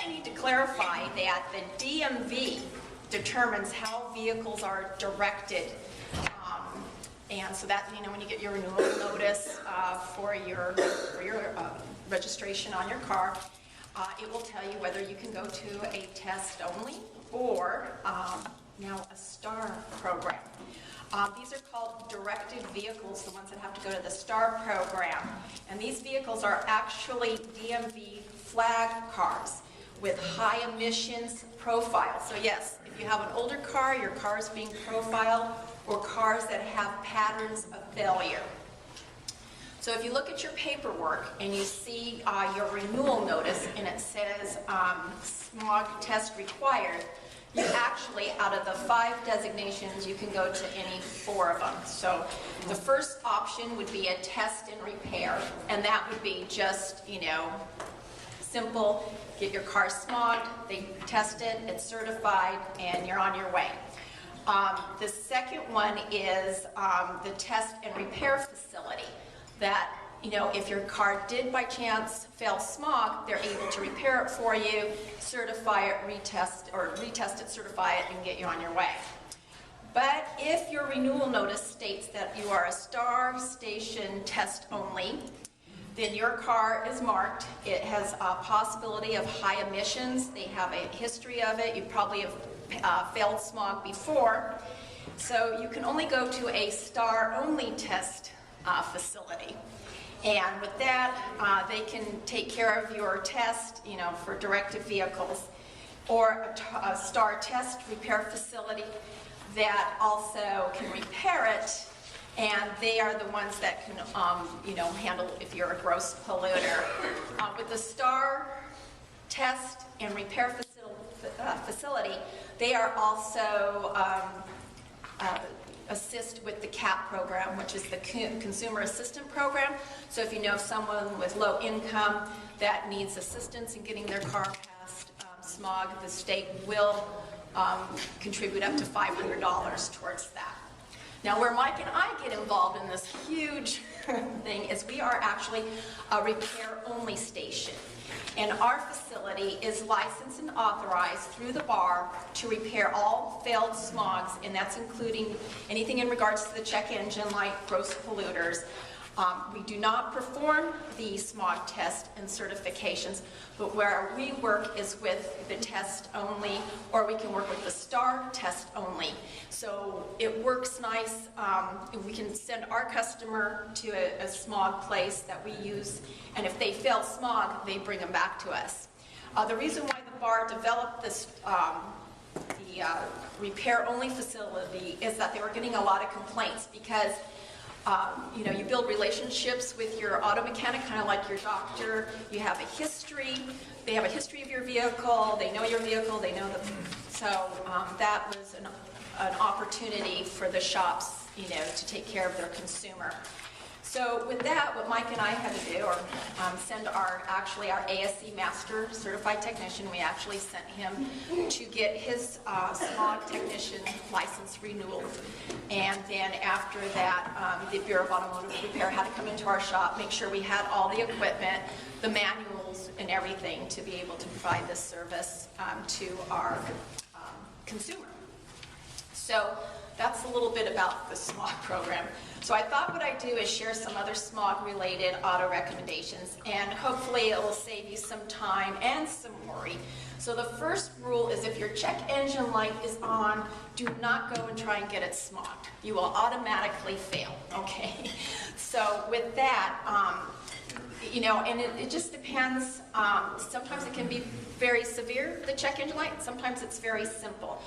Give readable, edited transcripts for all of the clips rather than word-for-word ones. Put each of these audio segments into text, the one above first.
need to clarify that the DMV determines how vehicles are directed. And so that, when you get your renewal notice for your registration on your car, it will tell you whether you can go to a test only or now a STAR program. These are called directed vehicles, the ones that have to go to the STAR program. And these vehicles are actually DMV flag cars with high emissions profiles. So yes, if you have an older car, your car is being profiled, or cars that have patterns of failure. So if you look at your paperwork and you see your renewal notice and it says smog test required, you actually, out of the 5 designations, you can go to any 4 of them. So the first option would be a test and repair, and that would be just, simple, get your car smogged, they test it, it's certified, and you're on your way. The second one is the test and repair facility that, if your car did by chance fail smog, they're able to repair it for you, certify it, retest it, certify it, and get you on your way. But if your renewal notice states that you are a STAR station test only, then your car is marked. It has a possibility of high emissions. They have a history of it. You probably have failed smog before. So you can only go to a STAR only test facility. And with that, they can take care of your test, for directed vehicles, or a STAR test repair facility that also can repair it, and they are the ones that can, handle if you're a gross polluter. With the STAR test and repair facility, they are also assist with the CAP program, which is the Consumer Assistance Program. So if you know someone with low income that needs assistance in getting their car past smog, the state will contribute up to $500 towards that. Now, where Mike and I get involved in this huge thing is we are actually a repair-only station. And our facility is licensed and authorized through the bar to repair all failed smogs, and that's including anything in regards to the check engine light, gross polluters. We do not perform the smog test and certifications, but where we work is with the test only, or we can work with the STAR test only. So it works nice. We can send our customer to a smog place that we use, and if they fail smog, they bring them back to us. The reason why the bar developed this repair-only facility is that they were getting a lot of complaints because you build relationships with your auto mechanic, kind of like your doctor. You have a history. They have a history of your vehicle. They know your vehicle. They know so that was an opportunity for the shops, to take care of their consumer. So with that, what Mike and I had to do, or send our ASC Master Certified Technician, we actually sent him to get his smog technician license renewal. And then after that, the Bureau of Automotive Repair had to come into our shop, make sure we had all the equipment, the manuals, and everything to be able to provide this service to our consumer. So that's a little bit about the smog program. So I thought what I'd do is share some other smog-related auto recommendations, and hopefully it will save you some time and some worry. So the first rule is if your check engine light is on, do not go and try and get it smogged. You will automatically fail, okay? So with that, and it just depends. Sometimes it can be very severe, the check engine light. Sometimes it's very simple.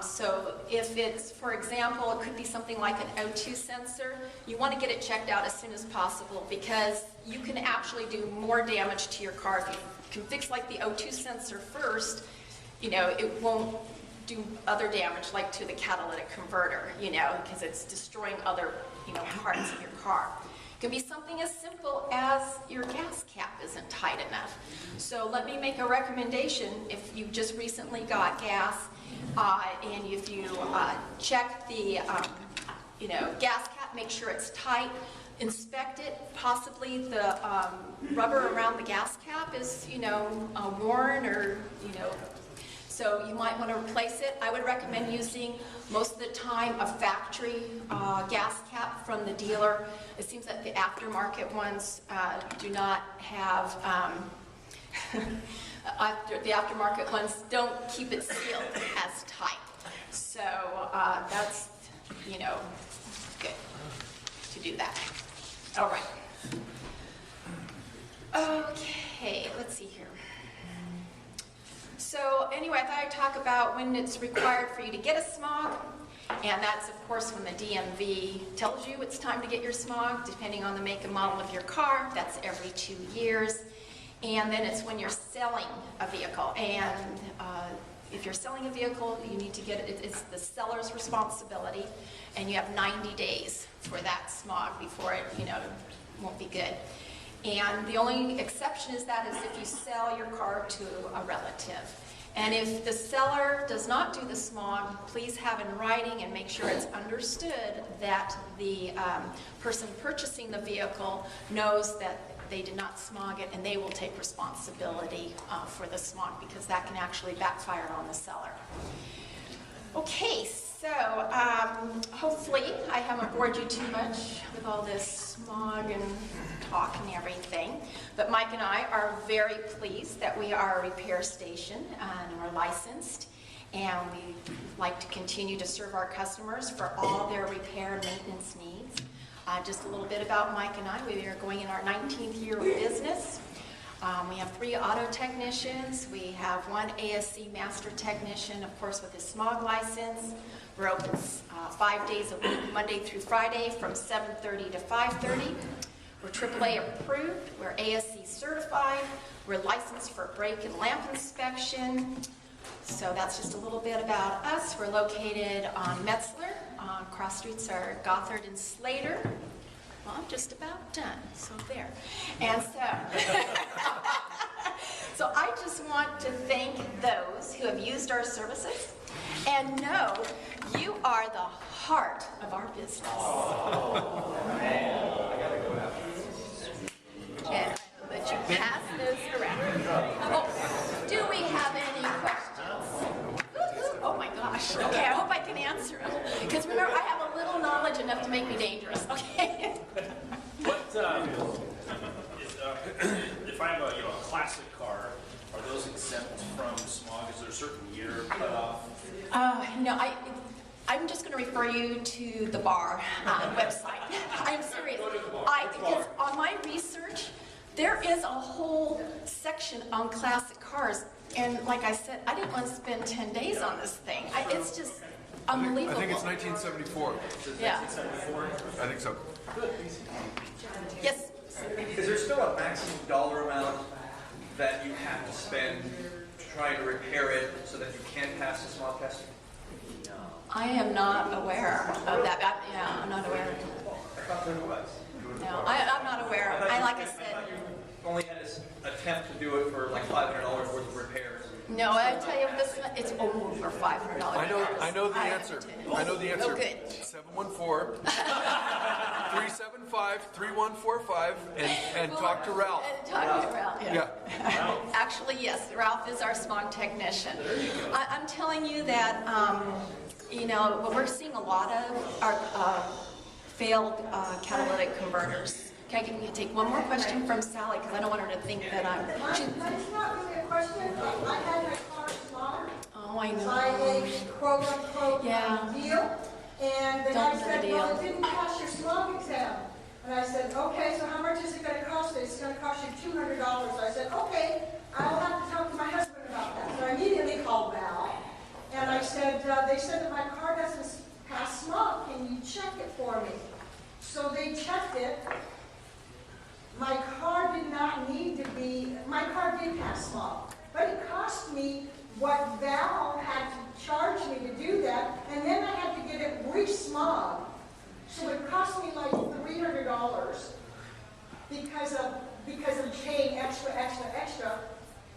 So if it's, for example, it could be something like an O2 sensor, you want to get it checked out as soon as possible because you can actually do more damage to your car. If you can fix like the O2 sensor first, it won't do other damage like to the catalytic converter, because it's destroying other, parts of your car. It can be something as simple as your gas cap isn't tight enough. So let me make a recommendation. If you just recently got gas, and if you check the gas cap, make sure it's tight. inspect it. Possibly the rubber around the gas cap is, worn, or, so you might want to replace it. I would recommend using, most of the time, a factory gas cap from the dealer. It seems that the aftermarket ones do not have, the aftermarket ones don't keep it sealed as tight. So that's, good to do that. All right. Okay, let's see here. So anyway, I thought I'd talk about when it's required for you to get a smog, and that's of course when the DMV tells you it's time to get your smog, depending on the make and model of your car. That's every 2 years. And then it's when you're selling a vehicle, and if you're selling a vehicle, you need to get it, it's the seller's responsibility, and you have 90 days for that smog before it, won't be good. And the only exception is if you sell your car to a relative. And if the seller does not do the smog, please have in writing and make sure it's understood that the person purchasing the vehicle knows that they did not smog it, and they will take responsibility for the smog, because that can actually backfire on the seller. Okay, so hopefully I haven't bored you too much with all this smog and talk and everything, but Mike and I are very pleased that we are a repair station and we're licensed, and we like to continue to serve our customers for all their repair and maintenance needs. Just a little bit about Mike and I. We are going in our 19th year of business. We have 3 auto technicians. We have 1 ASC master technician, of course, with his smog license. We're open 5 days a week, Monday through Friday, from 7:30 to 5:30. We're AAA approved. We're ASC certified. We're licensed for brake and lamp inspection. So that's just a little bit about us. We're located on Metzler. Cross streets are Gothard and Slater. Well, I'm just about done, so there. And so I just want to thank those who have used our services, and know you are the heart of our business. Oh, man. I gotta go after this. And I'll let you pass those around. Oh, do we have any questions? Oh my gosh. Okay, I hope I can answer them. Because remember, I have a little knowledge enough to make me dangerous. Okay. If I have a classic car, are those exempt from smog? Is there a certain year cutoff? No, I'm just going to refer you to the bar website. I'm serious. Because on my research, there is a whole section on classic cars. And like I said, I didn't want to spend 10 days on this thing. It's just unbelievable. I think it's 1974. Yeah. 1974? I think so. Yes. Is there still a maximum dollar amount that you have to spend trying to repair it so that you can pass the smog test? I am not aware of that. I'm not aware. I thought there was. No, I'm not aware. Like I said. You only had to attempt to do it for like $500 worth of repairs. No, I tell you, this one, it's over $500. I know the answer. I know the answer. Oh, good. 714-375-3145 and talk to Ralph. Talk to Ralph, yeah. Yeah. Actually, yes, Ralph is our smog technician. I'm telling you that, we're seeing a lot of our failed catalytic converters. Can I take one more question from Sally, because I don't want her to think that I'm... That's not really a question. I had my car smog. Oh, I know. By a quote-unquote deal. And the guy said, well, it didn't pass your smog exam. And I said, okay, so how much is it going to cost me? It's going to cost you $200. I said, okay, I'll have to talk to my husband about that. So I immediately called Val. And I said, they said that my car doesn't pass smog. Can you check it for me? So they checked it. My car did not need to be, my car did pass smog, but it cost me what Val had to charge me to do that, and then I had to get it re-smog. So it cost me like $300 because of paying extra,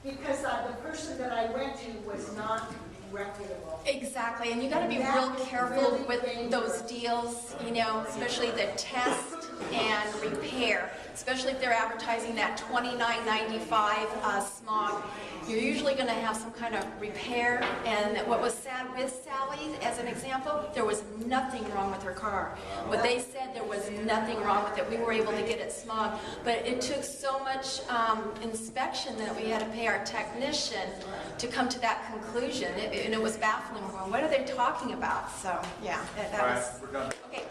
because the person that I went to was not reputable. Exactly, and you got to be real careful with those deals, especially the test. and repair, especially if they're advertising that $29.95 smog. You're usually going to have some kind of repair, and what was sad with Sally, as an example, there was nothing wrong with her car. What they said, there was nothing wrong with it. We were able to get it smog, but it took so much inspection that we had to pay our technician to come to that conclusion, and it was baffling. We're going, what are they talking about? So, yeah, that All right, was... we're done. Okay.